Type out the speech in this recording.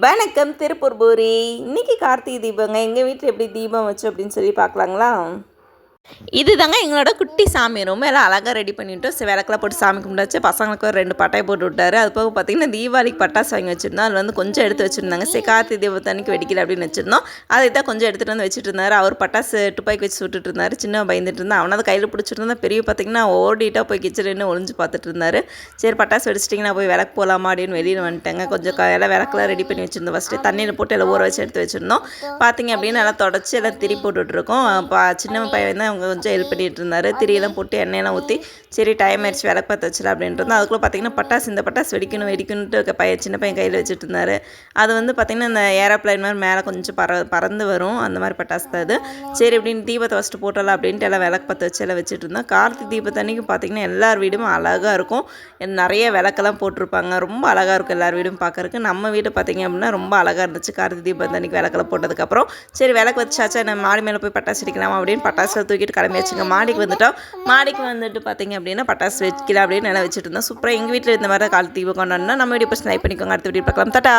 வணக்கம் திருப்பூர் பூரி. இன்றைக்கி கார்த்திகை தீபங்க. எங்கள் வீட்டில் எப்படி தீபம் வச்சு அப்படின்னு சொல்லி பார்க்கலாங்களா? இது தாங்க எங்களோட குட்டி சாமி ரூம். எல்லாம் அழகாக ரெடி பண்ணிவிட்டு விளக்கெல்லாம் போட்டு சாமி கும்பிட்டாச்சு. பசங்களுக்கு ஒரு 2 பட்டாய் போட்டு விட்டாரு. அது போக பார்த்திங்கன்னா தீபாவளிக்கு பட்டாசு வாங்கி வச்சுருந்தோம். அதில் வந்து கொஞ்சம் எடுத்து வச்சுருந்தாங்க. சரி கார்த்திகை தீபத்தன்னைக்கு வெடிக்கல அப்படின்னு வச்சுருந்தோம். அதை தான் கொஞ்சம் எடுத்துகிட்டு வந்து வச்சுட்டு இருந்தார். அவர் பட்டாசு துப்பாக்கி வச்சு சுட்டுட்டு இருந்தார். சின்ன பயந்துட்டு இருந்தால் அவனை கையில் பிடிச்சிட்டு பெரிய பார்த்திங்கன்னா ஓடிட்டா போய் கிச்சடின்னு ஒளிஞ்சு பார்த்துட்டு இருந்தார். சரி பட்டாசு வெடிச்சிட்டிங்கன்னா போய் விளக்கு போகலாமா அப்படின்னு வெளியில் வந்துட்டேங்க. கொஞ்சம் எல்லாம் விளக்கெல்லாம் ரெடி பண்ணி வச்சுருந்தோம். ஃபஸ்ட்டு தண்ணியில் போட்டு எல்லாம் ஊற வச்சு எடுத்து வச்சுருந்தோம். பார்த்திங்க அப்படின்னு எல்லாம் தொடச்சி எல்லாம் திரி போட்டுட்ருக்கோம். சின்ன பையன் தான் அவங்க கொஞ்சம் ஹெல்ப் பண்ணிகிட்டு இருந்தார். திரியெல்லாம் போட்டு எண்ணெயெல்லாம் ஊற்றி சரி டைம் ஆயிடுச்சு விளக்கு பற்ற வச்சிடலாம் அப்படின்ட்டு இருந்தோம். அதுக்குள்ளே பார்த்திங்கன்னா பட்டாசு இந்த பட்டாசு வெடிக்கணுன்ட்டு சின்ன பையன் கையில் வச்சுட்டு இருந்தார். அது வந்து பார்த்திங்கன்னா இந்த ஏரோப்ளைன் மாதிரி மேலே கொஞ்சம் பறந்து வரும். அந்த மாதிரி பட்டாசு தான் அது. சரி அப்படின்னு தீபத்தை ஃபஸ்ட்டு போட்டலாம் அப்படின்ட்டு எல்லாம் விளக்கு பற்ற வச்சு எல்லாம் வச்சுட்டு இருந்தோம். கார்த்திகை தீபத்தன்னைக்கு பார்த்திங்கன்னா எல்லார் வீடும் அழகாக இருக்கும். நிறைய விளக்கெல்லாம் போட்டிருப்பாங்க. ரொம்ப அழகாக இருக்கும் எல்லார் வீடும் பார்க்குறக்கு. நம்ம வீடு பார்த்திங்க அப்படின்னா ரொம்ப அழகாக இருந்துச்சு. கார்த்திகை தீபத்தன்னைக்கு விளக்கெல்லாம் போட்டதுக்கப்புறம் சரி விளக்கு வச்சாச்சா நம்ம மாடி மேலே போய் பட்டாசு அடிக்கலாமா அப்படின்னு பட்டாசு தூக்கிட்டு கிளம்பி வச்சுங்க. மாடிக்கு வந்துட்டோம். மாடிக்கு வந்துட்டு பார்த்திங்க அப்படின்னா பட்டாசு வைக்கலாம் அப்படின்னு நல்லா வச்சுட்டு இருந்தோம். சூப்பராக எங்கள் வீட்டில் இந்த மாதிரி கார்த்திகை தீபம் கொண்டாடினா நம்ம வீடியோ பர்சன் லைக் பண்ணிக்கோங்க. அடுத்த வீடியோ பார்க்கலாம். டாடா.